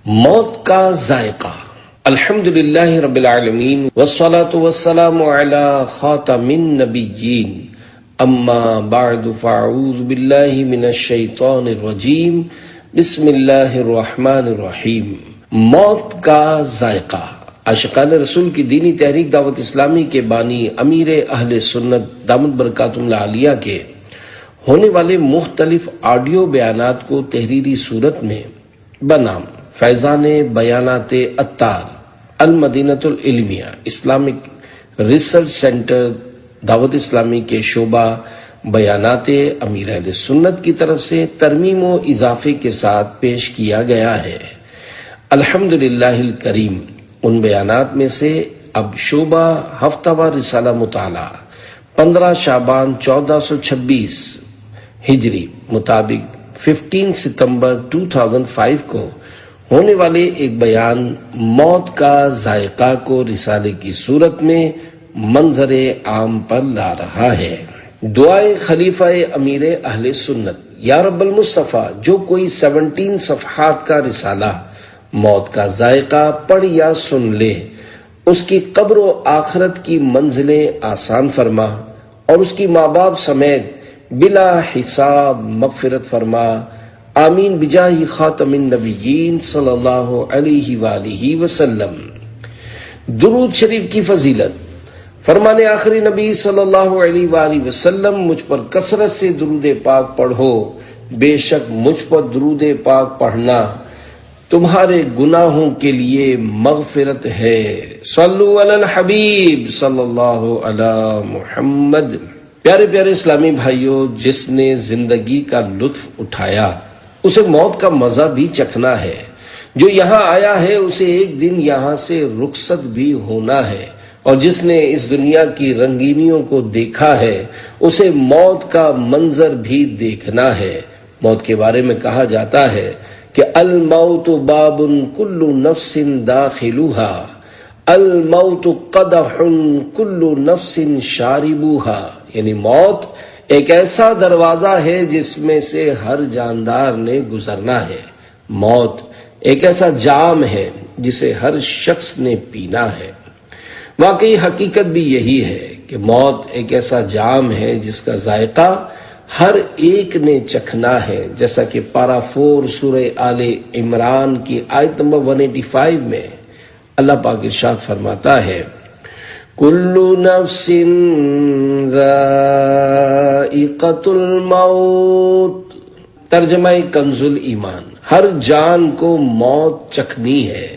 موت کا ذائقہ۔ الحمدللہ رب العالمین والصلاة والسلام علی خاتم النبیین، اما بعد فاعوذ باللہ من الشیطان الرجیم، بسم اللہ الرحمن الرحیم۔ موت کا ذائقہ۔ عاشقان رسول کی دینی تحریک دعوت اسلامی کے بانی امیر اہل سنت دامت برکاتہ اللہ علیہ کے ہونے والے مختلف آڈیو بیانات کو تحریری صورت میں بنام فیضان بیانات عطار المدینۃ العلمیہ اسلامک ریسرچ سینٹر دعوت اسلامی کے شعبہ بیانات امیر اہل سنت کی طرف سے ترمیم و اضافے کے ساتھ پیش کیا گیا ہے۔ الحمدللہ الکریم، ان بیانات میں سے اب شعبہ ہفتہ وار رسالہ مطالعہ 15 شعبان 1426 ہجری مطابق 15 ستمبر 2005 کو ہونے والے ایک بیان موت کا ذائقہ کو رسالے کی صورت میں منظر عام پر لا رہا ہے۔ دعائے خلیفہ امیر اہل سنت، یا رب المصطفیٰ، جو کوئی 17 صفحات کا رسالہ موت کا ذائقہ پڑھ یا سن لے، اس کی قبر و آخرت کی منزلیں آسان فرما اور اس کی ماں باپ سمیت بلا حساب مغفرت فرما، آمین بجاہ خاتم النبیین صلی اللہ علیہ وآلہ وسلم۔ درود شریف کی فضیلت۔ فرمان آخری نبی صلی اللہ علیہ وآلہ وسلم، مجھ پر کثرت سے درود پاک پڑھو، بے شک مجھ پر درود پاک پڑھنا تمہارے گناہوں کے لیے مغفرت ہے۔ صلو علی الحبیب صلی اللہ علی محمد۔ پیارے پیارے اسلامی بھائیوں، جس نے زندگی کا لطف اٹھایا اسے موت کا مزہ بھی چکھنا ہے۔ جو یہاں آیا ہے اسے ایک دن یہاں سے رخصت بھی ہونا ہے، اور جس نے اس دنیا کی رنگینیوں کو دیکھا ہے اسے موت کا منظر بھی دیکھنا ہے۔ موت کے بارے میں کہا جاتا ہے کہ الموت باب کل نفس داخلها، الموت قدح کل نفس شاربوها، یعنی موت ایک ایسا دروازہ ہے جس میں سے ہر جاندار نے گزرنا ہے۔ موت ایک ایسا جام ہے جسے ہر شخص نے پینا ہے۔ واقعی حقیقت بھی یہی ہے کہ موت ایک ایسا جام ہے جس کا ذائقہ ہر ایک نے چکھنا ہے، جیسا کہ پارہ 4 سورہ آل عمران کی آیت نمبر 185 میں اللہ پاک ارشاد فرماتا ہے، کل نفس ذائقۃ الموت۔ ترجمہ کنز الایمان، ہر جان کو موت چکھنی ہے۔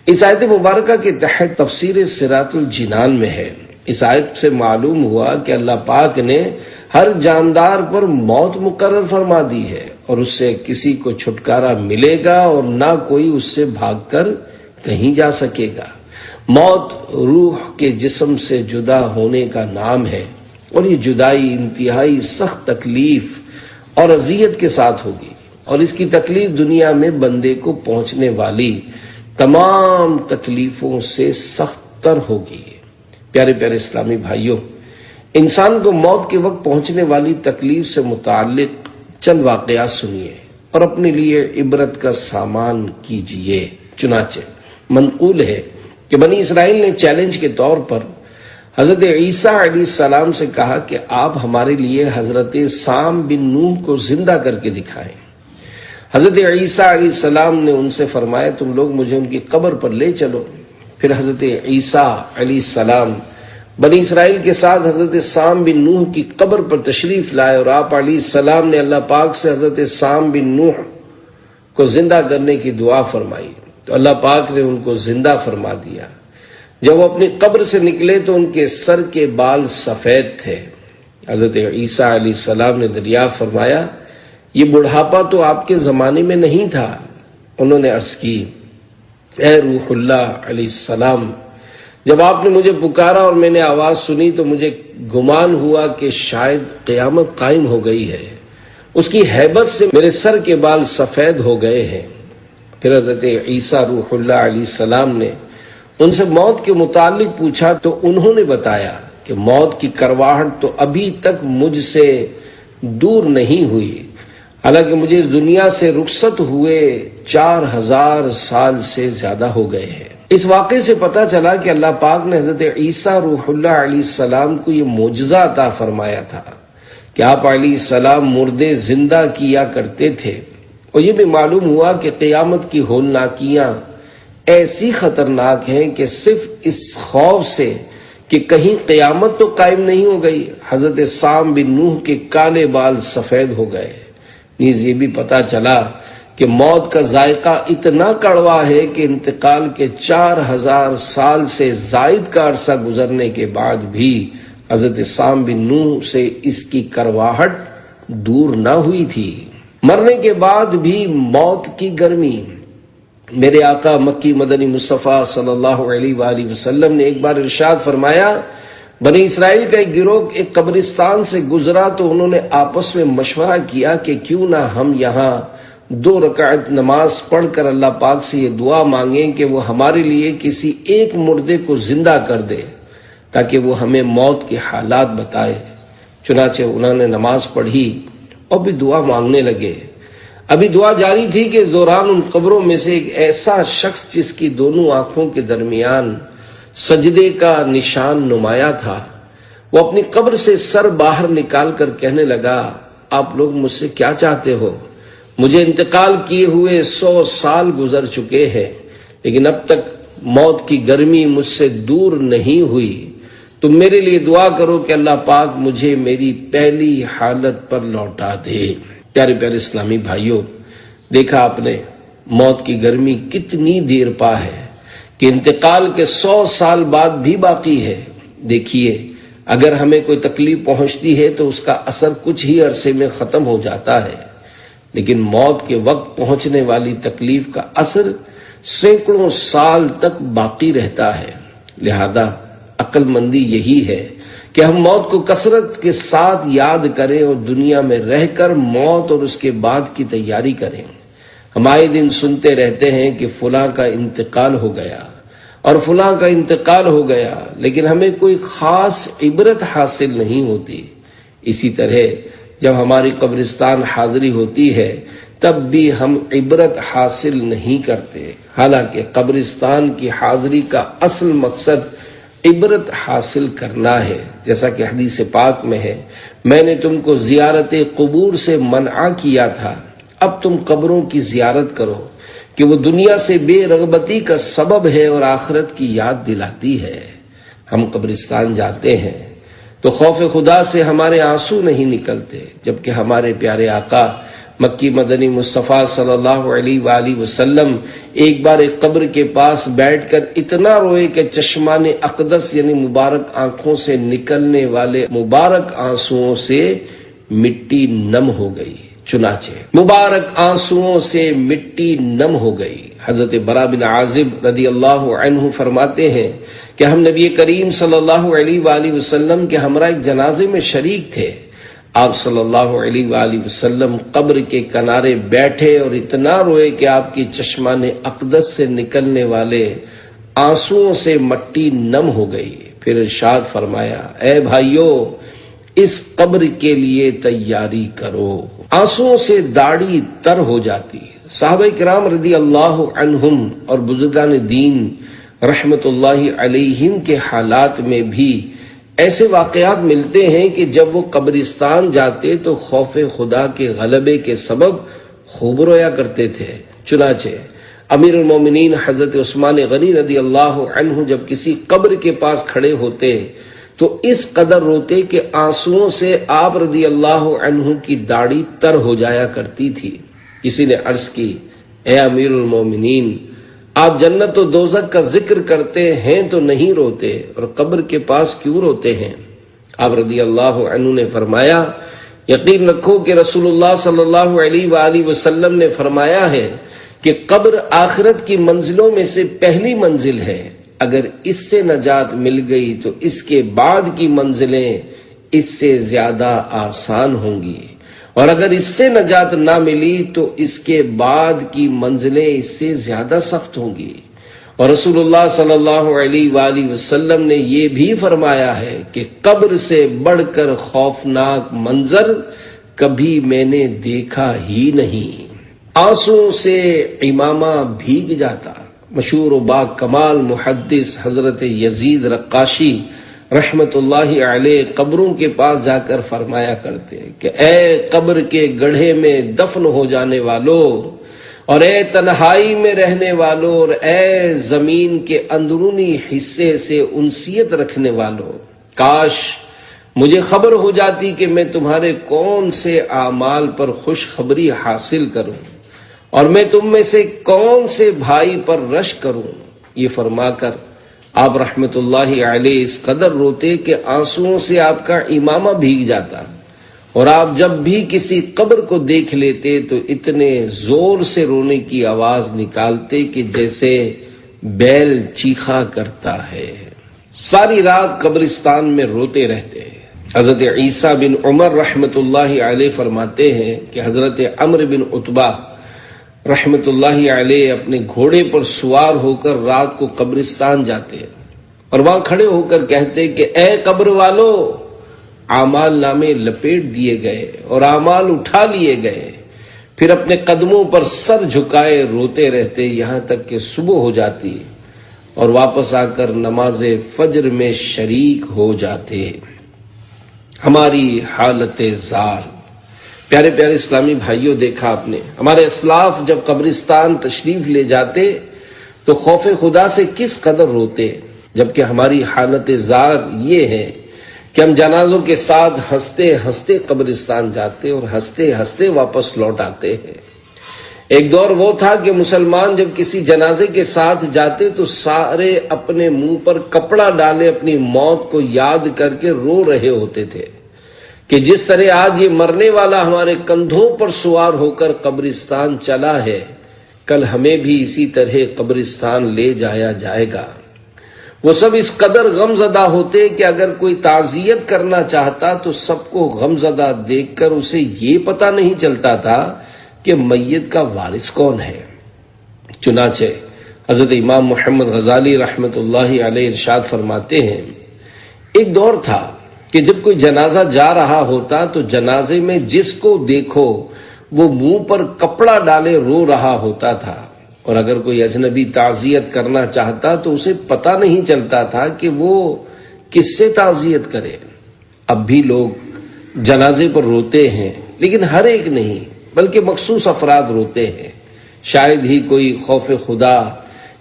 اس آیت مبارکہ کے تحت تفسیر صراط الجنان میں ہے۔ اس آیت سے معلوم ہوا کہ اللہ پاک نے ہر جاندار پر موت مقرر فرما دی ہے، اور اس سے کسی کو چھٹکارا ملے گا اور نہ کوئی اس سے بھاگ کر کہیں جا سکے گا۔ موت روح کے جسم سے جدا ہونے کا نام ہے، اور یہ جدائی انتہائی سخت تکلیف اور اذیت کے ساتھ ہوگی، اور اس کی تکلیف دنیا میں بندے کو پہنچنے والی تمام تکلیفوں سے سخت تر ہوگی۔ پیارے پیارے اسلامی بھائیوں، انسان کو موت کے وقت پہنچنے والی تکلیف سے متعلق چند واقعات سنیے اور اپنے لیے عبرت کا سامان کیجیے۔ چنانچہ منقول ہے کہ بنی اسرائیل نے چیلنج کے طور پر حضرت عیسیٰ علیہ السلام سے کہا کہ آپ ہمارے لیے حضرت سام بن نوح کو زندہ کر کے دکھائیں۔ حضرت عیسیٰ علیہ السلام نے ان سے فرمایا، تم لوگ مجھے ان کی قبر پر لے چلو۔ پھر حضرت عیسیٰ علیہ السلام بنی اسرائیل کے ساتھ حضرت سام بن نوح کی قبر پر تشریف لائے، اور آپ علیہ السلام نے اللہ پاک سے حضرت سام بن نوح کو زندہ کرنے کی دعا فرمائی، تو اللہ پاک نے ان کو زندہ فرما دیا۔ جب وہ اپنی قبر سے نکلے تو ان کے سر کے بال سفید تھے۔ حضرت عیسیٰ علیہ السلام نے دریافت فرمایا، یہ بڑھاپا تو آپ کے زمانے میں نہیں تھا۔ انہوں نے عرض کی، اے روح اللہ علیہ السلام، جب آپ نے مجھے پکارا اور میں نے آواز سنی تو مجھے گمان ہوا کہ شاید قیامت قائم ہو گئی ہے، اس کی ہیبت سے میرے سر کے بال سفید ہو گئے ہیں۔ پھر حضرت عیسیٰ روح اللہ علیہ السلام نے ان سے موت کے متعلق پوچھا تو انہوں نے بتایا کہ موت کی کرواہٹ تو ابھی تک مجھ سے دور نہیں ہوئی۔ حالانکہ مجھے اس دنیا سے رخصت ہوئے 4000 سال سے زیادہ ہو گئے ہیں۔ اس واقعے سے پتہ چلا کہ اللہ پاک نے حضرت عیسیٰ روح اللہ علیہ السلام کو یہ معجزہ عطا فرمایا تھا کہ آپ علیہ السلام مردے زندہ کیا کرتے تھے، اور یہ بھی معلوم ہوا کہ قیامت کی ہولناکیاں ایسی خطرناک ہیں کہ صرف اس خوف سے کہ کہیں قیامت تو قائم نہیں ہو گئی، حضرت سام بن نوح کے کالے بال سفید ہو گئے۔ نیز یہ بھی پتہ چلا کہ موت کا ذائقہ اتنا کڑوا ہے کہ انتقال کے 4000 سال سے زائد کا عرصہ گزرنے کے بعد بھی حضرت سام بن نوح سے اس کی کرواہٹ دور نہ ہوئی تھی۔ مرنے کے بعد بھی موت کی گرمی۔ میرے آقا مکی مدنی مصطفیٰ صلی اللہ علیہ وآلہ وسلم نے ایک بار ارشاد فرمایا، بنی اسرائیل کا ایک گروہ ایک قبرستان سے گزرا تو انہوں نے آپس میں مشورہ کیا کہ کیوں نہ ہم یہاں 2 رکعت نماز پڑھ کر اللہ پاک سے یہ دعا مانگیں کہ وہ ہمارے لیے کسی ایک مردے کو زندہ کر دے تاکہ وہ ہمیں موت کے حالات بتائے۔ چنانچہ انہوں نے نماز پڑھی اور بھی دعا مانگنے لگے۔ ابھی دعا جاری تھی کہ اس دوران ان قبروں میں سے ایک ایسا شخص جس کی دونوں آنکھوں کے درمیان سجدے کا نشان نمایاں تھا، وہ اپنی قبر سے سر باہر نکال کر کہنے لگا، آپ لوگ مجھ سے کیا چاہتے ہو؟ مجھے انتقال کیے ہوئے 100 سال گزر چکے ہیں، لیکن اب تک موت کی گرمی مجھ سے دور نہیں ہوئی۔ تم میرے لیے دعا کرو کہ اللہ پاک مجھے میری پہلی حالت پر لوٹا دے۔ پیارے پیارے اسلامی بھائیوں، دیکھا آپ نے موت کی گرمی کتنی دیر پا ہے کہ انتقال کے 100 سال بعد بھی باقی ہے۔ دیکھیے، اگر ہمیں کوئی تکلیف پہنچتی ہے تو اس کا اثر کچھ ہی عرصے میں ختم ہو جاتا ہے، لیکن موت کے وقت پہنچنے والی تکلیف کا اثر سینکڑوں سال تک باقی رہتا ہے۔ لہذا عقل مندی یہی ہے کہ ہم موت کو کثرت کے ساتھ یاد کریں اور دنیا میں رہ کر موت اور اس کے بعد کی تیاری کریں۔ ہم آئے دن سنتے رہتے ہیں کہ فلاں کا انتقال ہو گیا اور فلاں کا انتقال ہو گیا، لیکن ہمیں کوئی خاص عبرت حاصل نہیں ہوتی۔ اسی طرح جب ہماری قبرستان حاضری ہوتی ہے تب بھی ہم عبرت حاصل نہیں کرتے، حالانکہ قبرستان کی حاضری کا اصل مقصد عبرت حاصل کرنا ہے، جیسا کہ حدیث پاک میں ہے، میں نے تم کو زیارت قبور سے منع کیا تھا، اب تم قبروں کی زیارت کرو کہ وہ دنیا سے بے رغبتی کا سبب ہے اور آخرت کی یاد دلاتی ہے۔ ہم قبرستان جاتے ہیں تو خوف خدا سے ہمارے آنسو نہیں نکلتے، جبکہ ہمارے پیارے آقا مکی مدنی مصطفیٰ صلی اللہ علیہ وآلہ وسلم ایک بار ایک قبر کے پاس بیٹھ کر اتنا روئے کہ چشمان اقدس یعنی مبارک آنکھوں سے نکلنے والے مبارک آنسوؤں سے مٹی نم ہو گئی۔ چنانچہ مبارک آنسوؤں سے مٹی نم ہو گئی۔ حضرت برا بن عازب رضی اللہ عنہ فرماتے ہیں کہ ہم نبی کریم صلی اللہ علیہ وآلہ وسلم کے ہمراہ ایک جنازے میں شریک تھے۔ آپ صلی اللہ علیہ وآلہ وسلم قبر کے کنارے بیٹھے اور اتنا روئے کہ آپ کی چشمان اقدس سے نکلنے والے آنسوؤں سے مٹی نم ہو گئی۔ پھر ارشاد فرمایا، اے بھائیو، اس قبر کے لیے تیاری کرو۔ آنسوؤں سے داڑھی تر ہو جاتی۔ صحابہ کرام رضی اللہ عنہم اور بزرگان دین رحمت اللہ علیہم کے حالات میں بھی ایسے واقعات ملتے ہیں کہ جب وہ قبرستان جاتے تو خوف خدا کے غلبے کے سبب خوب رویا کرتے تھے۔ چنانچہ امیر المومنین حضرت عثمان غنی رضی اللہ عنہ جب کسی قبر کے پاس کھڑے ہوتے تو اس قدر روتے کہ آنسوؤں سے آپ رضی اللہ عنہ کی داڑھی تر ہو جایا کرتی تھی۔ کسی نے عرض کی، اے امیر المومنین، آپ جنت و دوزخ کا ذکر کرتے ہیں تو نہیں روتے، اور قبر کے پاس کیوں روتے ہیں؟ آپ رضی اللہ عنہ نے فرمایا، یقین رکھو کہ رسول اللہ صلی اللہ علیہ وآلہ وسلم نے فرمایا ہے کہ قبر آخرت کی منزلوں میں سے پہلی منزل ہے، اگر اس سے نجات مل گئی تو اس کے بعد کی منزلیں اس سے زیادہ آسان ہوں گی، اور اگر اس سے نجات نہ ملی تو اس کے بعد کی منزلیں اس سے زیادہ سخت ہوں گی۔ اور رسول اللہ صلی اللہ علیہ وآلہ وسلم نے یہ بھی فرمایا ہے کہ قبر سے بڑھ کر خوفناک منظر کبھی میں نے دیکھا ہی نہیں۔ آنسوؤں سے امامہ بھیگ جاتا۔ مشہور و با کمال محدث حضرت یزید رقاشی رحمت اللہ علیہ قبروں کے پاس جا کر فرمایا کرتے کہ اے قبر کے گڑھے میں دفن ہو جانے والوں، اور اے تنہائی میں رہنے والوں، اور اے زمین کے اندرونی حصے سے انسیت رکھنے والوں، کاش مجھے خبر ہو جاتی کہ میں تمہارے کون سے اعمال پر خوشخبری حاصل کروں، اور میں تم میں سے کون سے بھائی پر رشک کروں۔ یہ فرما کر آپ رحمت اللہ علیہ اس قدر روتے کہ آنسوؤں سے آپ کا امامہ بھیگ جاتا، اور آپ جب بھی کسی قبر کو دیکھ لیتے تو اتنے زور سے رونے کی آواز نکالتے کہ جیسے بیل چیخا کرتا ہے۔ ساری رات قبرستان میں روتے رہتے۔ حضرت عیسیٰ بن عمر رحمت اللہ علیہ فرماتے ہیں کہ حضرت عمرو بن عتبہ رحمت اللہ علیہ اپنے گھوڑے پر سوار ہو کر رات کو قبرستان جاتے اور وہاں کھڑے ہو کر کہتے کہ اے قبر والو، اعمال نامے لپیٹ دیے گئے اور اعمال اٹھا لیے گئے۔ پھر اپنے قدموں پر سر جھکائے روتے رہتے یہاں تک کہ صبح ہو جاتی اور واپس آ کر نماز فجر میں شریک ہو جاتے۔ ہماری حالت زار، پیارے پیارے اسلامی بھائیوں، دیکھا آپ نے ہمارے اسلاف جب قبرستان تشریف لے جاتے تو خوف خدا سے کس قدر روتے، جبکہ ہماری حالت زار یہ ہے کہ ہم جنازوں کے ساتھ ہنستے ہنستے قبرستان جاتے اور ہنستے ہنستے واپس لوٹ آتے ہیں۔ ایک دور وہ تھا کہ مسلمان جب کسی جنازے کے ساتھ جاتے تو سارے اپنے منہ پر کپڑا ڈالے اپنی موت کو یاد کر کے رو رہے ہوتے تھے کہ جس طرح آج یہ مرنے والا ہمارے کندھوں پر سوار ہو کر قبرستان چلا ہے، کل ہمیں بھی اسی طرح قبرستان لے جایا جائے گا۔ وہ سب اس قدر غمزدہ ہوتے کہ اگر کوئی تعزیت کرنا چاہتا تو سب کو غمزدہ دیکھ کر اسے یہ پتہ نہیں چلتا تھا کہ میت کا وارث کون ہے۔ چنانچہ حضرت امام محمد غزالی رحمت اللہ علیہ ارشاد فرماتے ہیں، ایک دور تھا کہ جب کوئی جنازہ جا رہا ہوتا تو جنازے میں جس کو دیکھو وہ منہ پر کپڑا ڈالے رو رہا ہوتا تھا، اور اگر کوئی اجنبی تعزیت کرنا چاہتا تو اسے پتہ نہیں چلتا تھا کہ وہ کس سے تعزیت کرے۔ اب بھی لوگ جنازے پر روتے ہیں، لیکن ہر ایک نہیں بلکہ مخصوص افراد روتے ہیں۔ شاید ہی کوئی خوف خدا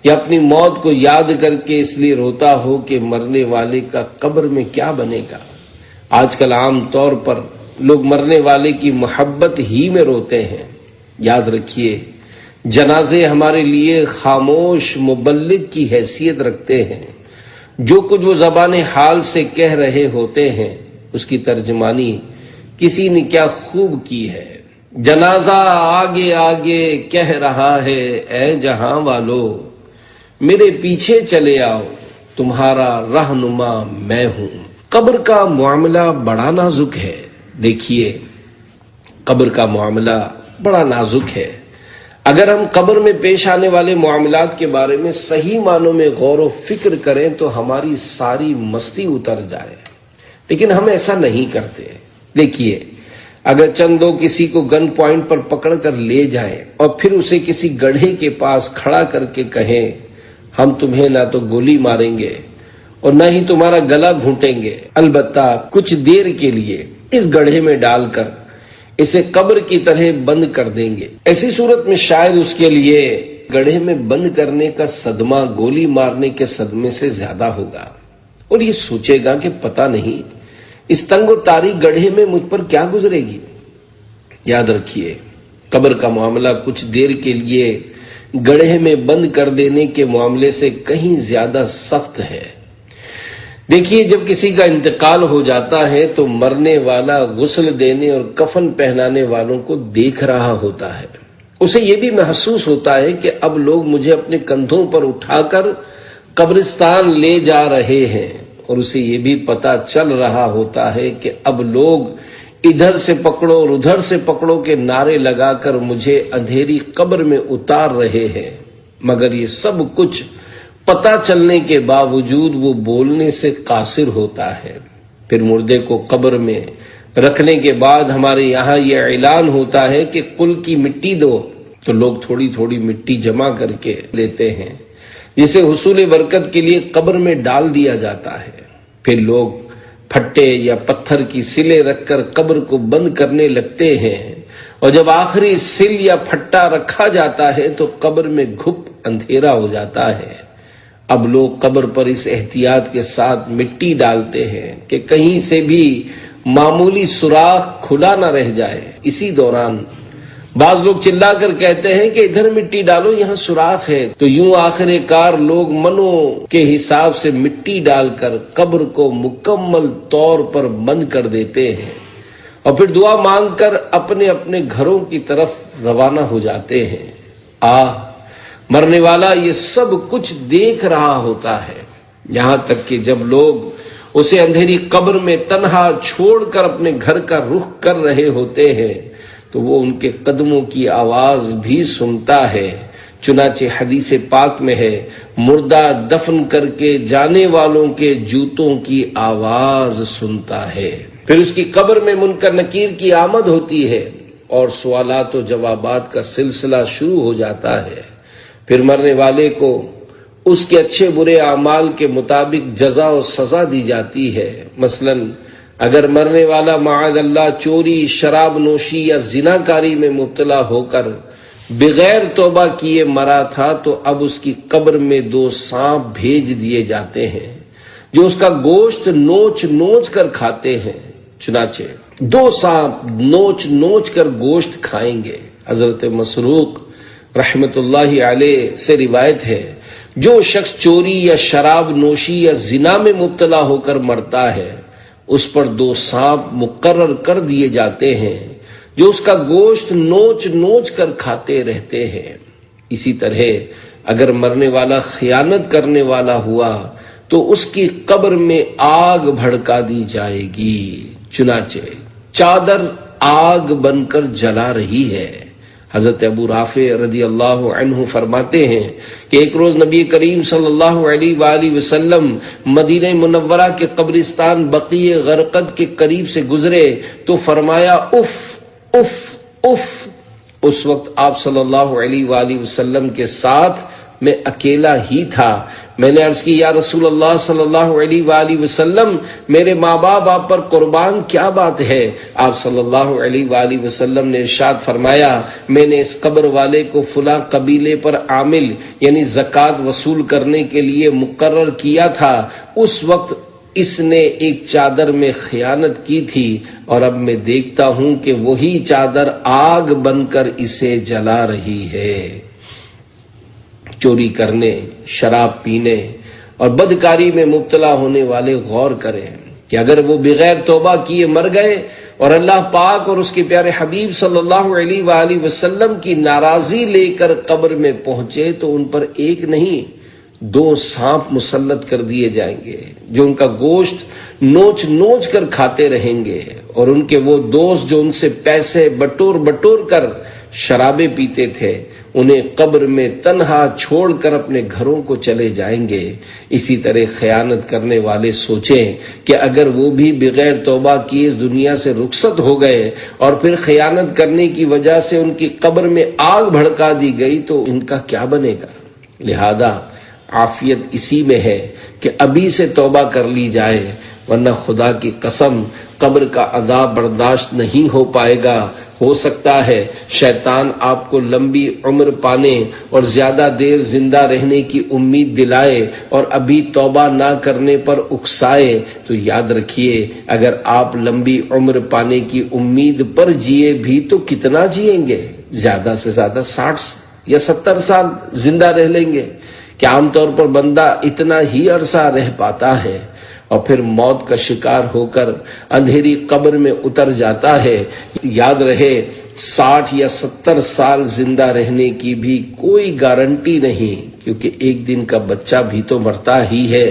یا اپنی موت کو یاد کر کے اس لیے روتا ہو کہ مرنے والے کا قبر میں کیا بنے گا۔ آج کل عام طور پر لوگ مرنے والے کی محبت ہی میں روتے ہیں۔ یاد رکھیے، جنازے ہمارے لیے خاموش مبلغ کی حیثیت رکھتے ہیں۔ جو کچھ وہ زبان حال سے کہہ رہے ہوتے ہیں اس کی ترجمانی کسی نے کیا خوب کی ہے۔ جنازہ آگے آگے کہہ رہا ہے، اے جہاں والو میرے پیچھے چلے آؤ، تمہارا رہنما میں ہوں۔ قبر کا معاملہ بڑا نازک ہے۔ دیکھیے، قبر کا معاملہ بڑا نازک ہے۔ اگر ہم قبر میں پیش آنے والے معاملات کے بارے میں صحیح معنوں میں غور و فکر کریں تو ہماری ساری مستی اتر جائے، لیکن ہم ایسا نہیں کرتے۔ دیکھیے، اگر چند لوگ کسی کو گن پوائنٹ پر پکڑ کر لے جائیں اور پھر اسے کسی گڑھے کے پاس کھڑا کر کے کہیں ہم تمہیں نہ تو گولی ماریں گے اور نہ ہی تمہارا گلا گھونٹیں گے، البتہ کچھ دیر کے لیے اس گڑھے میں ڈال کر اسے قبر کی طرح بند کر دیں گے، ایسی صورت میں شاید اس کے لیے گڑھے میں بند کرنے کا صدمہ گولی مارنے کے صدمے سے زیادہ ہوگا، اور یہ سوچے گا کہ پتہ نہیں اس تنگ و تاریک گڑھے میں مجھ پر کیا گزرے گی۔ یاد رکھیے، قبر کا معاملہ کچھ دیر کے لیے گڑھے میں بند کر دینے کے معاملے سے کہیں زیادہ سخت ہے۔ دیکھیے، جب کسی کا انتقال ہو جاتا ہے تو مرنے والا غسل دینے اور کفن پہنانے والوں کو دیکھ رہا ہوتا ہے۔ اسے یہ بھی محسوس ہوتا ہے کہ اب لوگ مجھے اپنے کندھوں پر اٹھا کر قبرستان لے جا رہے ہیں، اور اسے یہ بھی پتہ چل رہا ہوتا ہے کہ اب لوگ ادھر سے پکڑو اور ادھر سے پکڑو کے نعرے لگا کر مجھے اندھیری قبر میں اتار رہے ہیں، مگر یہ سب کچھ پتہ چلنے کے باوجود وہ بولنے سے قاصر ہوتا ہے۔ پھر مردے کو قبر میں رکھنے کے بعد ہمارے یہاں یہ اعلان ہوتا ہے کہ کل کی مٹی دو، تو لوگ تھوڑی تھوڑی مٹی جمع کر کے لیتے ہیں، جسے حصول برکت کے لیے قبر میں ڈال دیا جاتا ہے۔ پھر لوگ پھٹے یا پتھر کی سلیں رکھ کر قبر کو بند کرنے لگتے ہیں، اور جب آخری سل یا پھٹا رکھا جاتا ہے تو قبر میں گھپ اندھیرا ہو جاتا ہے۔ اب لوگ قبر پر اس احتیاط کے ساتھ مٹی ڈالتے ہیں کہ کہیں سے بھی معمولی سوراخ کھلا نہ رہ جائے۔ اسی دوران بعض لوگ چلا کر کہتے ہیں کہ ادھر مٹی ڈالو، یہاں سوراخ ہے، تو یوں آخر کار لوگ منوں کے حساب سے مٹی ڈال کر قبر کو مکمل طور پر بند کر دیتے ہیں، اور پھر دعا مانگ کر اپنے اپنے گھروں کی طرف روانہ ہو جاتے ہیں۔ مرنے والا یہ سب کچھ دیکھ رہا ہوتا ہے، یہاں تک کہ جب لوگ اسے اندھیری قبر میں تنہا چھوڑ کر اپنے گھر کا رخ کر رہے ہوتے ہیں تو وہ ان کے قدموں کی آواز بھی سنتا ہے۔ چنانچہ حدیث پاک میں ہے، مردہ دفن کر کے جانے والوں کے جوتوں کی آواز سنتا ہے۔ پھر اس کی قبر میں منکر نکیر کی آمد ہوتی ہے اور سوالات و جوابات کا سلسلہ شروع ہو جاتا ہے۔ پھر مرنے والے کو اس کے اچھے برے اعمال کے مطابق جزا و سزا دی جاتی ہے۔ مثلاً اگر مرنے والا معاذ اللہ چوری، شراب نوشی یا زناکاری میں مبتلا ہو کر بغیر توبہ کیے مرا تھا تو اب اس کی قبر میں 2 سانپ بھیج دیے جاتے ہیں جو اس کا گوشت نوچ نوچ کر کھاتے ہیں۔ چنانچہ 2 سانپ نوچ نوچ کر گوشت کھائیں گے۔ حضرت مسروق رحمت اللہ علیہ سے روایت ہے، جو شخص چوری یا شراب نوشی یا زنا میں مبتلا ہو کر مرتا ہے اس پر 2 سانپ مقرر کر دیے جاتے ہیں جو اس کا گوشت نوچ نوچ کر کھاتے رہتے ہیں۔ اسی طرح اگر مرنے والا خیانت کرنے والا ہوا تو اس کی قبر میں آگ بھڑکا دی جائے گی، چنانچہ چادر آگ بن کر جلا رہی ہے۔ حضرت ابو رافع رضی اللہ عنہ فرماتے ہیں کہ ایک روز نبی کریم صلی اللہ علیہ وآلہ وسلم مدینہ منورہ کے قبرستان بقیع غرقد کے قریب سے گزرے تو فرمایا اف اف اف۔ اس وقت آپ صلی اللہ علیہ وآلہ وسلم کے ساتھ میں اکیلا ہی تھا۔ میں نے عرض کی، یا رسول اللہ صلی اللہ علیہ وآلہ وسلم، میرے ماں باپ آپ پر قربان، کیا بات ہے؟ آپ صلی اللہ علیہ وآلہ وسلم نے ارشاد فرمایا، میں نے اس قبر والے کو فلاں قبیلے پر عامل یعنی زکوٰۃ وصول کرنے کے لیے مقرر کیا تھا، اس وقت اس نے ایک چادر میں خیانت کی تھی، اور اب میں دیکھتا ہوں کہ وہی چادر آگ بن کر اسے جلا رہی ہے۔ چوری کرنے، شراب پینے اور بدکاری میں مبتلا ہونے والے غور کریں کہ اگر وہ بغیر توبہ کیے مر گئے اور اللہ پاک اور اس کے پیارے حبیب صلی اللہ علیہ وآلہ وسلم کی ناراضی لے کر قبر میں پہنچے تو ان پر ایک نہیں 2 سانپ مسلط کر دیے جائیں گے جو ان کا گوشت نوچ نوچ کر کھاتے رہیں گے، اور ان کے وہ دوست جو ان سے پیسے بٹور بٹور کر شرابیں پیتے تھے انہیں قبر میں تنہا چھوڑ کر اپنے گھروں کو چلے جائیں گے۔ اسی طرح خیانت کرنے والے سوچیں کہ اگر وہ بھی بغیر توبہ کیے اس دنیا سے رخصت ہو گئے اور پھر خیانت کرنے کی وجہ سے ان کی قبر میں آگ بھڑکا دی گئی تو ان کا کیا بنے گا؟ لہذا عافیت اسی میں ہے کہ ابھی سے توبہ کر لی جائے، ورنہ خدا کی قسم قبر کا عذاب برداشت نہیں ہو پائے گا۔ ہو سکتا ہے شیطان آپ کو لمبی عمر پانے اور زیادہ دیر زندہ رہنے کی امید دلائے اور ابھی توبہ نہ کرنے پر اکسائے، تو یاد رکھیے اگر آپ لمبی عمر پانے کی امید پر جیے بھی تو کتنا جئیں گے؟ زیادہ سے زیادہ 60 یا 70 سال زندہ رہ لیں گے کہ عام طور پر بندہ اتنا ہی عرصہ رہ پاتا ہے اور پھر موت کا شکار ہو کر اندھیری قبر میں اتر جاتا ہے۔ یاد رہے 60 یا 70 سال زندہ رہنے کی بھی کوئی گارنٹی نہیں، کیونکہ ایک دن کا بچہ بھی تو مرتا ہی ہے۔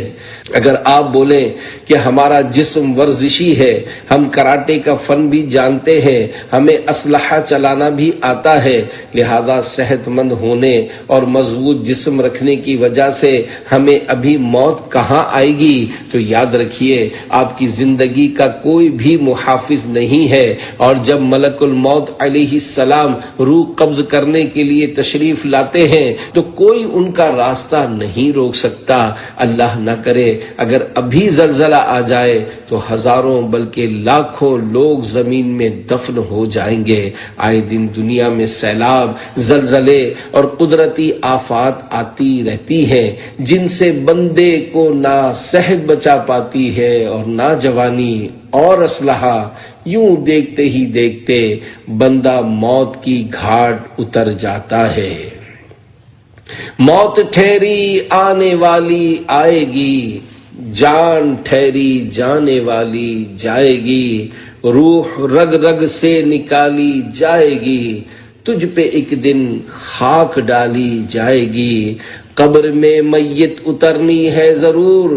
اگر آپ بولیں کہ ہمارا جسم ورزشی ہے، ہم کراٹے کا فن بھی جانتے ہیں، ہمیں اسلحہ چلانا بھی آتا ہے، لہذا صحت مند ہونے اور مضبوط جسم رکھنے کی وجہ سے ہمیں ابھی موت کہاں آئے گی، تو یاد رکھیے آپ کی زندگی کا کوئی بھی محافظ نہیں ہے، اور جب ملک الموت علیہ السلام روح قبض کرنے کے لیے تشریف لاتے ہیں تو کوئی ان کا راستہ نہیں روک سکتا۔ اللہ نہ کرے اگر ابھی زلزلہ آ جائے تو ہزاروں بلکہ لاکھوں لوگ زمین میں دفن ہو جائیں گے۔ آئے دن دنیا میں سیلاب، زلزلے اور قدرتی آفات آتی رہتی ہیں جن سے بندے کو نہ صحت بچا پاتی ہے اور نہ جوانی اور اسلحہ۔ یوں دیکھتے ہی دیکھتے بندہ موت کی گھاٹ اتر جاتا ہے۔ موت ٹھہری آنے والی آئے گی، جان ٹھہری جانے والی جائے گی، روح رگ رگ سے نکالی جائے گی، تجھ پہ ایک دن خاک ڈالی جائے گی، قبر میں میت اترنی ہے ضرور،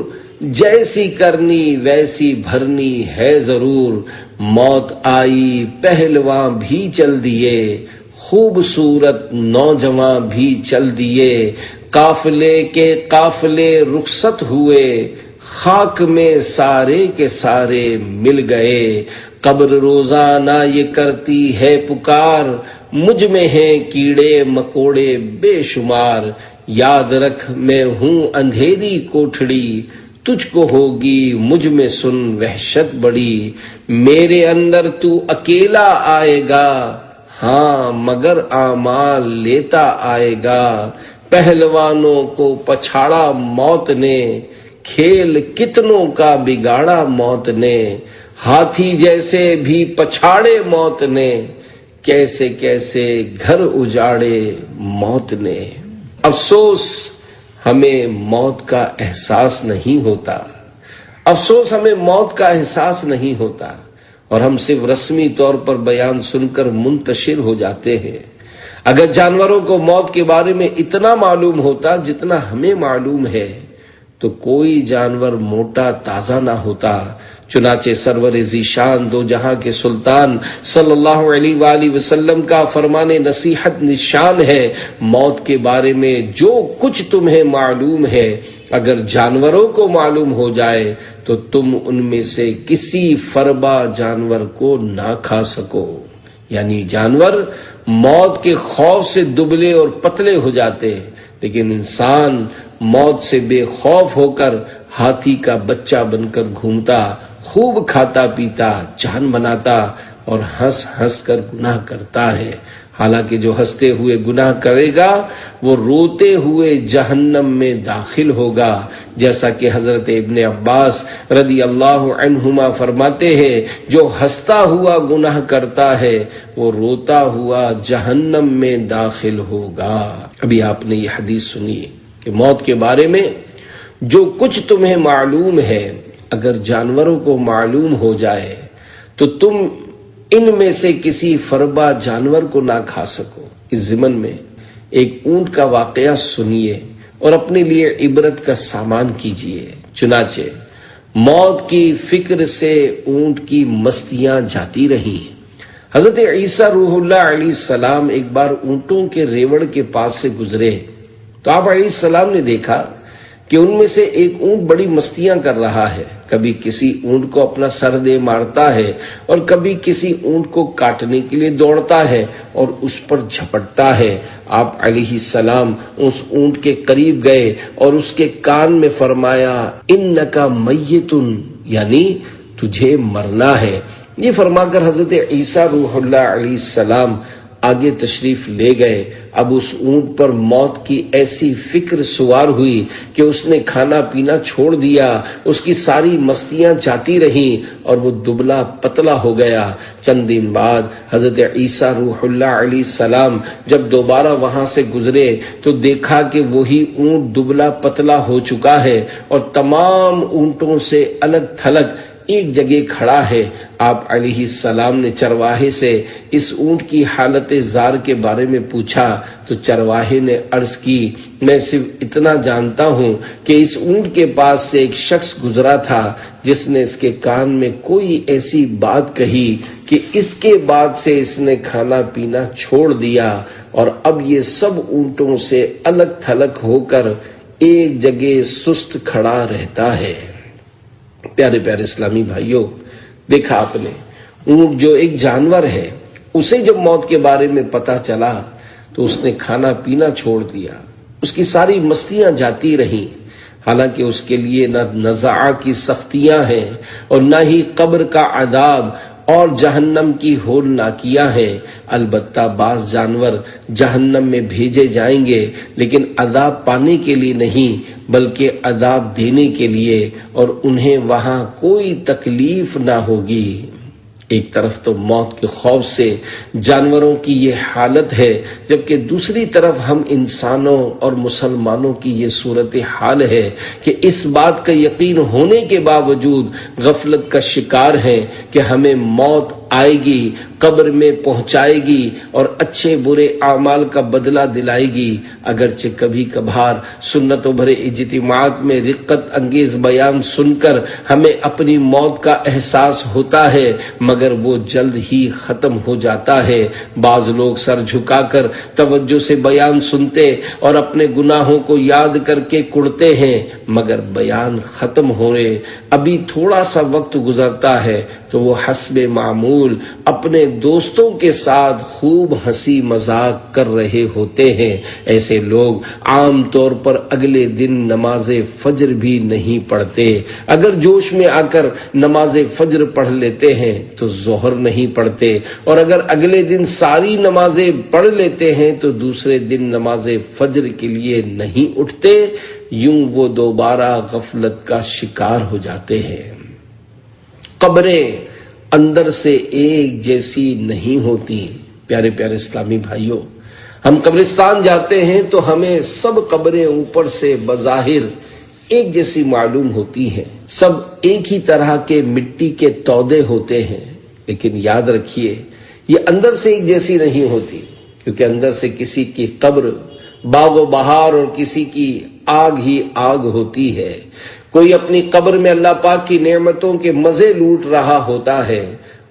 جیسی کرنی ویسی بھرنی ہے ضرور، موت آئی پہلواں بھی چل دیے، خوبصورت نوجواں بھی چل دیے، قافلے کے قافلے رخصت ہوئے، خاک میں سارے کے سارے مل گئے، قبر روزانہ یہ کرتی ہے پکار، مجھ میں ہیں کیڑے مکوڑے بے شمار، یاد رکھ میں ہوں اندھیری کوٹھڑی، تجھ کو ہوگی مجھ میں سن وحشت بڑی، میرے اندر تو اکیلا آئے گا، ہاں مگر اعمال لیتا آئے گا، پہلوانوں کو پچھاڑا موت نے، کھیل کتنوں کا بگاڑا موت نے، ہاتھی جیسے بھی پچھاڑے موت نے، کیسے کیسے گھر اجاڑے موت نے۔ افسوس ہمیں موت کا احساس نہیں ہوتا، افسوس ہمیں موت کا احساس نہیں ہوتا، اور ہم صرف رسمی طور پر بیان سن کر منتشر ہو جاتے ہیں۔ اگر جانوروں کو موت کے بارے میں اتنا معلوم ہوتا جتنا ہمیں معلوم ہے تو کوئی جانور موٹا تازہ نہ ہوتا۔ چنانچہ سرور ذیشان دو جہاں کے سلطان صلی اللہ علیہ وآلہ وسلم کا فرمان نصیحت نشان ہے، موت کے بارے میں جو کچھ تمہیں معلوم ہے اگر جانوروں کو معلوم ہو جائے تو تم ان میں سے کسی فربا جانور کو نہ کھا سکو۔ یعنی جانور موت کے خوف سے دبلے اور پتلے ہو جاتے، لیکن انسان موت سے بے خوف ہو کر ہاتھی کا بچہ بن کر گھومتا، خوب کھاتا پیتا، جان بناتا اور ہنس ہنس کر گناہ کرتا ہے۔ حالانکہ جو ہنستے ہوئے گناہ کرے گا وہ روتے ہوئے جہنم میں داخل ہوگا، جیسا کہ حضرت ابن عباس رضی اللہ عنہما فرماتے ہیں، جو ہنستا ہوا گناہ کرتا ہے وہ روتا ہوا جہنم میں داخل ہوگا۔ ابھی آپ نے یہ حدیث سنی کہ موت کے بارے میں جو کچھ تمہیں معلوم ہے اگر جانوروں کو معلوم ہو جائے تو تم ان میں سے کسی فربا جانور کو نہ کھا سکو۔ اس ضمن میں ایک اونٹ کا واقعہ سنیے اور اپنے لیے عبرت کا سامان کیجیے۔ چنانچہ موت کی فکر سے اونٹ کی مستیاں جاتی رہیں۔ حضرت عیسیٰ روح اللہ علیہ السلام ایک بار اونٹوں کے ریوڑ کے پاس سے گزرے تو آپ علیہ السلام نے دیکھا کہ ان میں سے ایک اونٹ بڑی مستیاں کر رہا ہے، کبھی کسی اونٹ کو اپنا سر دے مارتا ہے اور کبھی کسی اونٹ کو کاٹنے کے لیے دوڑتا ہے اور اس پر جھپٹتا ہے۔ آپ علیہ السلام اس اونٹ کے قریب گئے اور اس کے کان میں فرمایا انکا میتن، یعنی تجھے مرنا ہے۔ یہ فرما کر حضرت عیسیٰ روح اللہ علیہ السلام آگے تشریف لے گئے۔ اب اس اونٹ پر موت کی ایسی فکر سوار ہوئی کہ اس نے کھانا پینا چھوڑ دیا، اس کی ساری مستیاں جاتی رہیں اور وہ دبلا پتلا ہو گیا۔ چند دن بعد حضرت عیسیٰ روح اللہ علیہ السلام جب دوبارہ وہاں سے گزرے تو دیکھا کہ وہی اونٹ دبلا پتلا ہو چکا ہے اور تمام اونٹوں سے الگ تھلگ ایک جگہ کھڑا ہے۔ آپ علیہ السلام نے چرواہے سے اس اونٹ کی حالت زار کے بارے میں پوچھا تو چرواہے نے عرض کی، میں صرف اتنا جانتا ہوں کہ اس اونٹ کے پاس سے ایک شخص گزرا تھا جس نے اس کے کان میں کوئی ایسی بات کہی کہ اس کے بعد سے اس نے کھانا پینا چھوڑ دیا اور اب یہ سب اونٹوں سے الگ تھلگ ہو کر ایک جگہ سست کھڑا رہتا ہے۔ پیارے پیارے اسلامی بھائیوں، دیکھا آپ نے، اونٹ جو ایک جانور ہے، اسے جب موت کے بارے میں پتا چلا تو اس نے کھانا پینا چھوڑ دیا، اس کی ساری مستیاں جاتی رہیں، حالانکہ اس کے لیے نہ نزاع کی سختیاں ہیں اور نہ ہی قبر کا عذاب اور جہنم کی ہولناکیاں ہیں۔ البتہ بعض جانور جہنم میں بھیجے جائیں گے لیکن عذاب پانے کے لیے نہیں بلکہ عذاب دینے کے لیے، اور انہیں وہاں کوئی تکلیف نہ ہوگی۔ ایک طرف تو موت کے خوف سے جانوروں کی یہ حالت ہے، جبکہ دوسری طرف ہم انسانوں اور مسلمانوں کی یہ صورتحال ہے کہ اس بات کا یقین ہونے کے باوجود غفلت کا شکار ہیں کہ ہمیں موت آئے گی، قبر میں پہنچائے گی اور اچھے برے اعمال کا بدلہ دلائے گی۔ اگرچہ کبھی کبھار سنتوں بھرے اجتماعات میں رقت انگیز بیان سن کر ہمیں اپنی موت کا احساس ہوتا ہے، مگر وہ جلد ہی ختم ہو جاتا ہے۔ بعض لوگ سر جھکا کر توجہ سے بیان سنتے اور اپنے گناہوں کو یاد کر کے کڑتے ہیں، مگر بیان ختم ہوئے ابھی تھوڑا سا وقت گزرتا ہے تو وہ حسب معمول اپنے دوستوں کے ساتھ خوب ہنسی مذاق کر رہے ہوتے ہیں۔ ایسے لوگ عام طور پر اگلے دن نماز فجر بھی نہیں پڑھتے، اگر جوش میں آ کر نماز فجر پڑھ لیتے ہیں تو ظہر نہیں پڑھتے، اور اگر اگلے دن ساری نمازیں پڑھ لیتے ہیں تو دوسرے دن نماز فجر کے لیے نہیں اٹھتے۔ یوں وہ دوبارہ غفلت کا شکار ہو جاتے ہیں۔ قبریں اندر سے ایک جیسی نہیں ہوتی۔ پیارے پیارے اسلامی بھائیوں، ہم قبرستان جاتے ہیں تو ہمیں سب قبریں اوپر سے بظاہر ایک جیسی معلوم ہوتی ہیں، سب ایک ہی طرح کے مٹی کے تودے ہوتے ہیں، لیکن یاد رکھیے یہ اندر سے ایک جیسی نہیں ہوتی، کیونکہ اندر سے کسی کی قبر باغ و بہار اور کسی کی آگ ہی آگ ہوتی ہے۔ کوئی اپنی قبر میں اللہ پاک کی نعمتوں کے مزے لوٹ رہا ہوتا ہے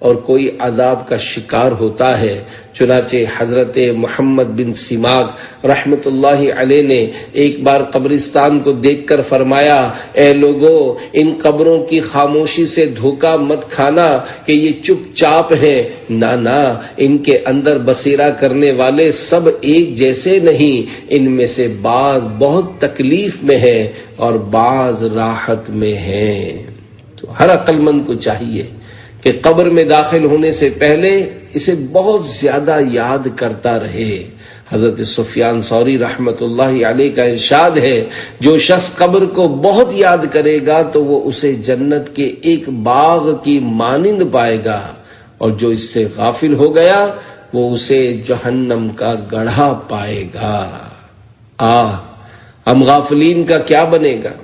اور کوئی عذاب کا شکار ہوتا ہے۔ چنانچہ حضرت محمد بن سماک رحمت اللہ علیہ نے ایک بار قبرستان کو دیکھ کر فرمایا، اے لوگو، ان قبروں کی خاموشی سے دھوکہ مت کھانا کہ یہ چپ چاپ ہیں، نہ، ان کے اندر بصیرہ کرنے والے سب ایک جیسے نہیں، ان میں سے بعض بہت تکلیف میں ہیں اور بعض راحت میں ہیں۔ تو ہر عقل مند کو چاہیے کہ قبر میں داخل ہونے سے پہلے اسے بہت زیادہ یاد کرتا رہے۔ حضرت سفیان ثوری رحمت اللہ علیہ کا ارشاد ہے، جو شخص قبر کو بہت یاد کرے گا تو وہ اسے جنت کے ایک باغ کی مانند پائے گا، اور جو اس سے غافل ہو گیا وہ اسے جہنم کا گڑھا پائے گا۔ ہم غافلین کا کیا بنے گا؟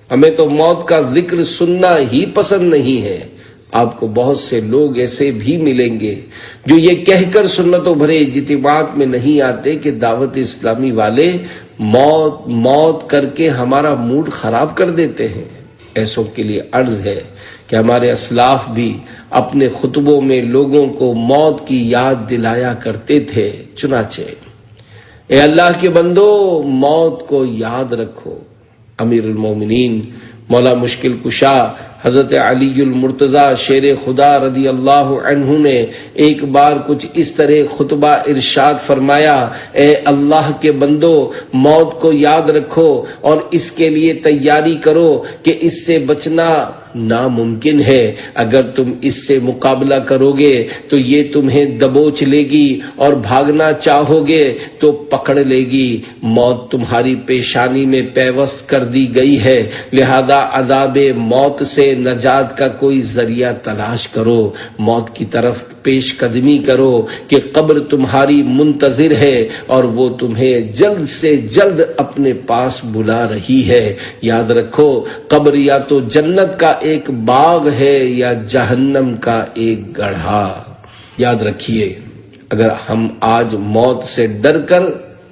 ہمیں تو موت کا ذکر سننا ہی پسند نہیں ہے۔ آپ کو بہت سے لوگ ایسے بھی ملیں گے جو یہ کہہ کر سنتوں بھرے اجتماعات میں نہیں آتے کہ دعوت اسلامی والے موت کر کے ہمارا موڈ خراب کر دیتے ہیں۔ ایسوں کے لیے عرض ہے کہ ہمارے اسلاف بھی اپنے خطبوں میں لوگوں کو موت کی یاد دلایا کرتے تھے۔ چنانچہ اے اللہ کے بندو، موت کو یاد رکھو۔ امیر المومنین مولا مشکل کشا حضرت علی المرتضی شیر خدا رضی اللہ عنہ نے ایک بار کچھ اس طرح خطبہ ارشاد فرمایا، اے اللہ کے بندو، موت کو یاد رکھو اور اس کے لیے تیاری کرو کہ اس سے بچنا ناممکن ہے۔ اگر تم اس سے مقابلہ کرو گے تو یہ تمہیں دبوچ لے گی اور بھاگنا چاہو گے تو پکڑ لے گی۔ موت تمہاری پیشانی میں پیوست کر دی گئی ہے، لہذا عذاب موت سے نجات کا کوئی ذریعہ تلاش کرو، موت کی طرف پیش قدمی کرو کہ قبر تمہاری منتظر ہے اور وہ تمہیں جلد سے جلد اپنے پاس بلا رہی ہے۔ یاد رکھو، قبر یا تو جنت کا ایک باغ ہے یا جہنم کا ایک گڑھا۔ یاد رکھیے، اگر ہم آج موت سے ڈر کر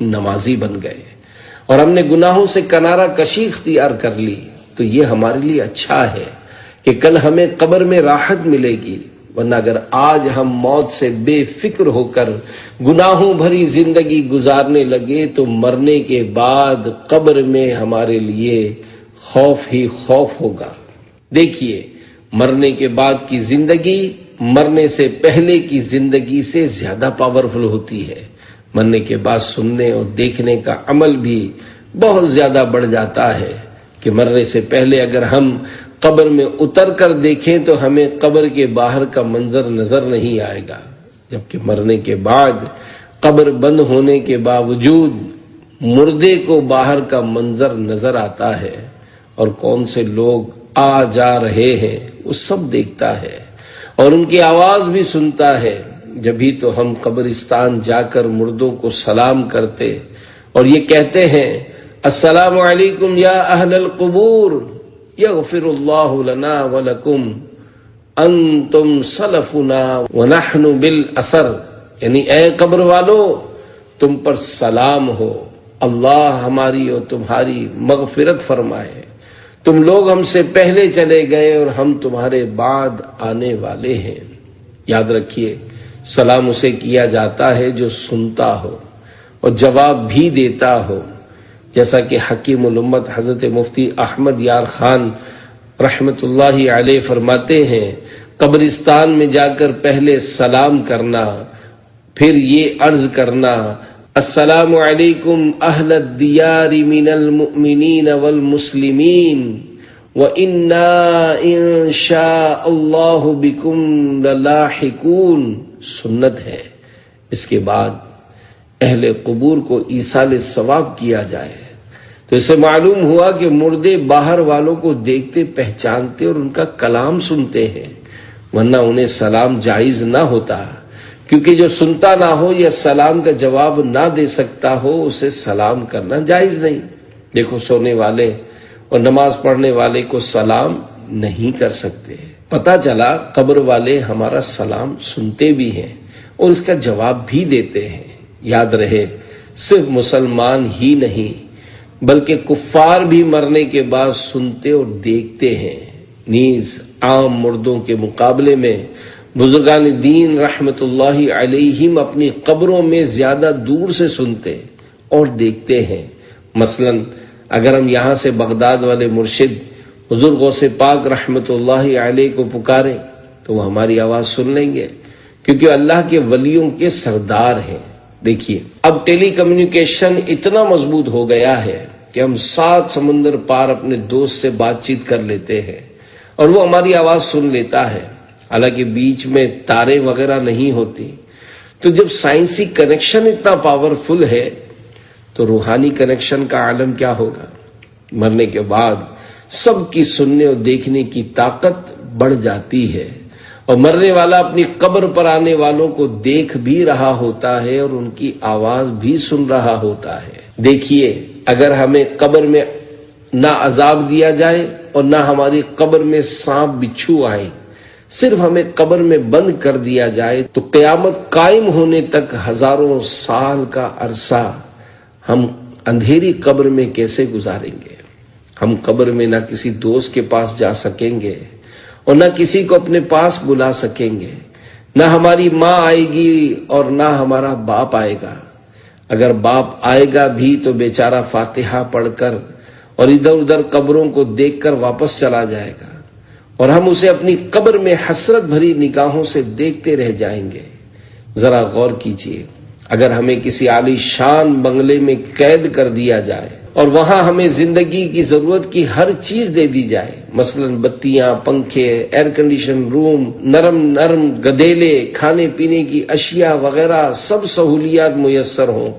نمازی بن گئے اور ہم نے گناہوں سے کنارہ کشی اختیار کر لی تو یہ ہمارے لیے اچھا ہے کہ کل ہمیں قبر میں راحت ملے گی، ورنہ اگر آج ہم موت سے بے فکر ہو کر گناہوں بھری زندگی گزارنے لگے تو مرنے کے بعد قبر میں ہمارے لیے خوف ہی خوف ہوگا۔ دیکھیے، مرنے کے بعد کی زندگی مرنے سے پہلے کی زندگی سے زیادہ پاورفل ہوتی ہے۔ مرنے کے بعد سننے اور دیکھنے کا عمل بھی بہت زیادہ بڑھ جاتا ہے کہ مرنے سے پہلے اگر ہم قبر میں اتر کر دیکھیں تو ہمیں قبر کے باہر کا منظر نظر نہیں آئے گا، جبکہ مرنے کے بعد قبر بند ہونے کے باوجود مردے کو باہر کا منظر نظر آتا ہے اور کون سے لوگ آ جا رہے ہیں وہ سب دیکھتا ہے اور ان کی آواز بھی سنتا ہے۔ جبھی تو ہم قبرستان جا کر مردوں کو سلام کرتے اور یہ کہتے ہیں، السلام علیکم یا اہل القبور یغفر اللہ لنا ولکم انتم سلفنا ونحن بالاثر، یعنی اے قبر والو تم پر سلام ہو، اللہ ہماری اور تمہاری مغفرت فرمائے، تم لوگ ہم سے پہلے چلے گئے اور ہم تمہارے بعد آنے والے ہیں۔ یاد رکھیے، سلام اسے کیا جاتا ہے جو سنتا ہو اور جواب بھی دیتا ہو، جیسا کہ حکیم الامت حضرت مفتی احمد یار خان رحمت اللہ علیہ فرماتے ہیں، قبرستان میں جا کر پہلے سلام کرنا، پھر یہ عرض کرنا، السلام علیکم اہل الدیار من المؤمنین والمسلمین وَإِنَّا إِن شَاءَ اللَّهُ بِكُمْ لَلَاحِقُونَ، سنت ہے۔ اس کے بعد اہل قبور کو ایصال ثواب کیا جائے تو اسے معلوم ہوا کہ مردے باہر والوں کو دیکھتے پہچانتے اور ان کا کلام سنتے ہیں، ورنہ انہیں سلام جائز نہ ہوتا، کیونکہ جو سنتا نہ ہو یا سلام کا جواب نہ دے سکتا ہو اسے سلام کرنا جائز نہیں۔ دیکھو، سونے والے اور نماز پڑھنے والے کو سلام نہیں کر سکتے۔ پتہ چلا قبر والے ہمارا سلام سنتے بھی ہیں اور اس کا جواب بھی دیتے ہیں۔ یاد رہے، صرف مسلمان ہی نہیں بلکہ کفار بھی مرنے کے بعد سنتے اور دیکھتے ہیں۔ نیز عام مردوں کے مقابلے میں بزرگان دین رحمت اللہ علیہم اپنی قبروں میں زیادہ دور سے سنتے اور دیکھتے ہیں۔ مثلاً اگر ہم یہاں سے بغداد والے مرشد حضور غوث پاک رحمت اللہ علیہ کو پکاریں تو وہ ہماری آواز سن لیں گے، کیونکہ اللہ کے ولیوں کے سردار ہیں۔ دیکھیے، اب ٹیلی کمیونیکیشن اتنا مضبوط ہو گیا ہے کہ ہم 7 سمندر پار اپنے دوست سے بات چیت کر لیتے ہیں اور وہ ہماری آواز سن لیتا ہے، حالانکہ بیچ میں تارے وغیرہ نہیں ہوتی۔ تو جب سائنسی کنیکشن اتنا پاورفل ہے تو روحانی کنیکشن کا عالم کیا ہوگا؟ مرنے کے بعد سب کی سننے اور دیکھنے کی طاقت بڑھ جاتی ہے اور مرنے والا اپنی قبر پر آنے والوں کو دیکھ بھی رہا ہوتا ہے اور ان کی آواز بھی سن رہا ہوتا ہے۔ دیکھیے، اگر ہمیں قبر میں نہ عذاب دیا جائے اور نہ ہماری قبر میں سانپ بچھو آئے، صرف ہمیں قبر میں بند کر دیا جائے تو قیامت قائم ہونے تک ہزاروں سال کا عرصہ ہم اندھیری قبر میں کیسے گزاریں گے؟ ہم قبر میں نہ کسی دوست کے پاس جا سکیں گے اور نہ کسی کو اپنے پاس بلا سکیں گے، نہ ہماری ماں آئے گی اور نہ ہمارا باپ آئے گا۔ اگر باپ آئے گا بھی تو بیچارہ فاتحہ پڑھ کر اور ادھر ادھر قبروں کو دیکھ کر واپس چلا جائے گا اور ہم اسے اپنی قبر میں حسرت بھری نگاہوں سے دیکھتے رہ جائیں گے۔ ذرا غور کیجئے، اگر ہمیں کسی عالی شان بنگلے میں قید کر دیا جائے اور وہاں ہمیں زندگی کی ضرورت کی ہر چیز دے دی جائے، مثلا بتیاں، پنکھے، ایئر کنڈیشن روم، نرم گدیلے، کھانے پینے کی اشیاء وغیرہ سب سہولیات میسر ہوں،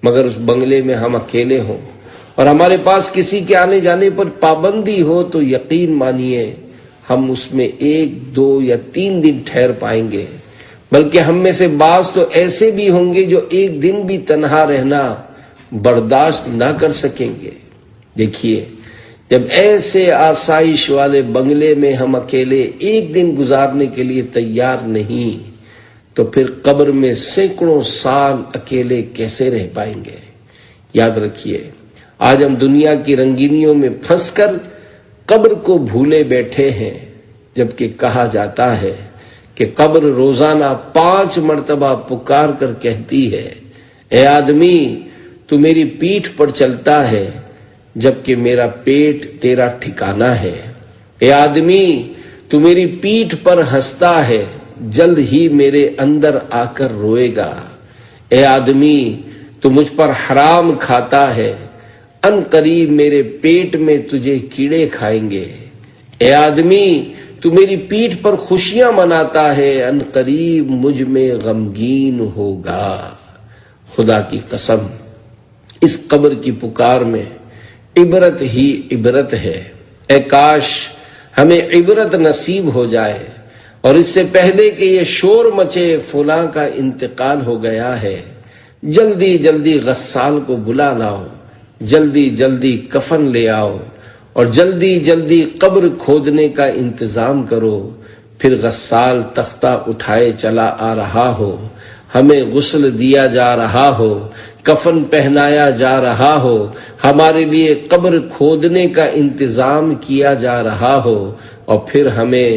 مگر اس بنگلے میں ہم اکیلے ہوں اور ہمارے پاس کسی کے آنے جانے پر پابندی ہو، تو یقین مانیے ہم اس میں 1, 2 یا 3 دن ٹھہر پائیں گے، بلکہ ہم میں سے بعض تو ایسے بھی ہوں گے جو 1 دن بھی تنہا رہنا برداشت نہ کر سکیں گے۔ دیکھیے، جب ایسے آسائش والے بنگلے میں ہم اکیلے 1 دن گزارنے کے لیے تیار نہیں، تو پھر قبر میں سینکڑوں سال اکیلے کیسے رہ پائیں گے؟ یاد رکھیے، آج ہم دنیا کی رنگینیوں میں پھنس کر قبر کو بھولے بیٹھے ہیں، جبکہ کہا جاتا ہے کہ قبر روزانہ 5 مرتبہ پکار کر کہتی ہے، اے آدمی تو میری پیٹھ پر چلتا ہے جبکہ میرا پیٹ تیرا ٹھکانہ ہے، اے آدمی تو میری پیٹھ پر ہنستا ہے جلد ہی میرے اندر آ کر روئے گا، اے آدمی تو مجھ پر حرام کھاتا ہے ان قریب میرے پیٹ میں تجھے کیڑے کھائیں گے، اے آدمی تو میری پیٹھ پر خوشیاں مناتا ہے ان قریب مجھ میں غمگین ہوگا۔ خدا کی قسم، اس قبر کی پکار میں عبرت ہی عبرت ہے۔ اے کاش ہمیں عبرت نصیب ہو جائے، اور اس سے پہلے کہ یہ شور مچے فلاں کا انتقال ہو گیا ہے، جلدی جلدی غسال کو بلا لاؤ، جلدی جلدی کفن لے آؤ، اور جلدی جلدی قبر کھودنے کا انتظام کرو۔ پھر غسال تختہ اٹھائے چلا آ رہا ہو، ہمیں غسل دیا جا رہا ہو، کفن پہنایا جا رہا ہو، ہمارے لیے قبر کھودنے کا انتظام کیا جا رہا ہو، اور پھر ہمیں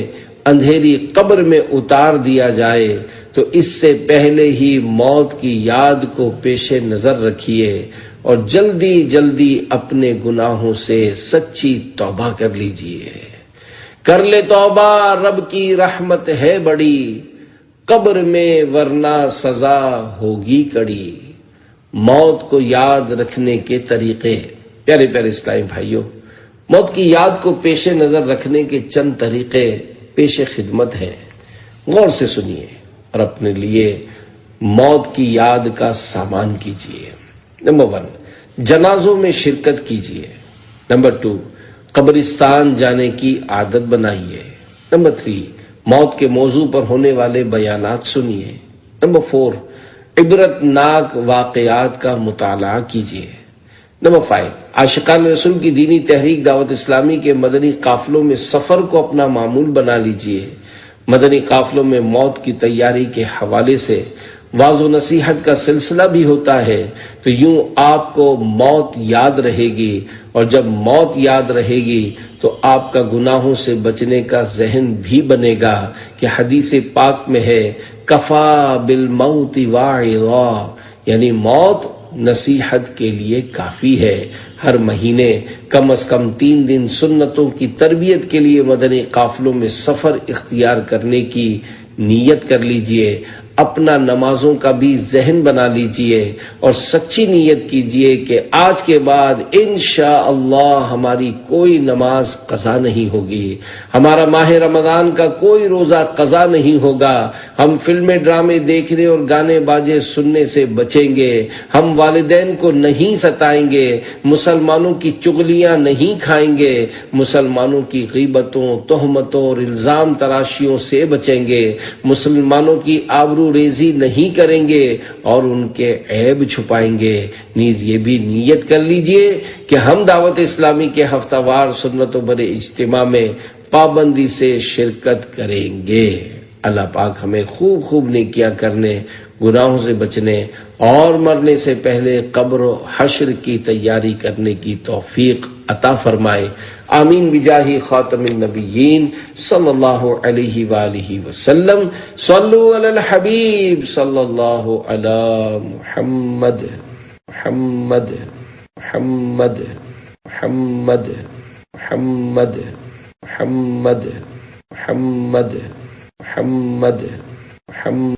اندھیری قبر میں اتار دیا جائے، تو اس سے پہلے ہی موت کی یاد کو پیش نظر رکھیے اور جلدی جلدی اپنے گناہوں سے سچی توبہ کر لیجئے۔ کر لے توبہ، رب کی رحمت ہے بڑی، قبر میں ورنہ سزا ہوگی کڑی۔ موت کو یاد رکھنے کے طریقے۔ پیارے پیارے اسلامی بھائیوں، موت کی یاد کو پیش نظر رکھنے کے چند طریقے پیش خدمت ہیں، غور سے سنیے اور اپنے لیے موت کی یاد کا سامان کیجیے۔ نمبر 1، جنازوں میں شرکت کیجیے۔ نمبر 2، قبرستان جانے کی عادت بنائیے۔ نمبر 3، موت کے موضوع پر ہونے والے بیانات سنیے۔ نمبر 4، عبرت ناک واقعات کا مطالعہ کیجیے۔ نمبر 5، عاشقان رسول کی دینی تحریک دعوت اسلامی کے مدنی قافلوں میں سفر کو اپنا معمول بنا لیجیے۔ مدنی قافلوں میں موت کی تیاری کے حوالے سے واعظ و نصیحت کا سلسلہ بھی ہوتا ہے، تو یوں آپ کو موت یاد رہے گی، اور جب موت یاد رہے گی تو آپ کا گناہوں سے بچنے کا ذہن بھی بنے گا کہ حدیث پاک میں ہے، کفا بالموت واعظا، یعنی موت نصیحت کے لیے کافی ہے۔ ہر مہینے کم از کم 3 دن سنتوں کی تربیت کے لیے مدنی قافلوں میں سفر اختیار کرنے کی نیت کر لیجئے۔ اپنا نمازوں کا بھی ذہن بنا لیجئے اور سچی نیت کیجئے کہ آج کے بعد انشاءاللہ ہماری کوئی نماز قضا نہیں ہوگی، ہمارا ماہ رمضان کا کوئی روزہ قضا نہیں ہوگا، ہم فلمیں ڈرامے دیکھنے اور گانے باجے سننے سے بچیں گے، ہم والدین کو نہیں ستائیں گے، مسلمانوں کی چغلیاں نہیں کھائیں گے، مسلمانوں کی غیبتوں، تہمتوں اور الزام تراشیوں سے بچیں گے، مسلمانوں کی آبرو ریزی نہیں کریں گے اور ان کے عیب چھپائیں گے۔ نیز یہ بھی نیت کر لیجئے کہ ہم دعوت اسلامی کے ہفتہ وار سنتوں بھرے اجتماع میں پابندی سے شرکت کریں گے۔ اللہ پاک ہمیں خوب خوب نیکیاں کرنے، گناہوں سے بچنے اور مرنے سے پہلے قبر و حشر کی تیاری کرنے کی توفیق عطا فرمائے۔ آمین بجاہ خاتم النبیین صلی اللہ علیہ وآلہ وسلم۔ صلو علی الحبیب صلی اللہ علی محمد محمد محمد محمد محمد محمد محمد محمد محمد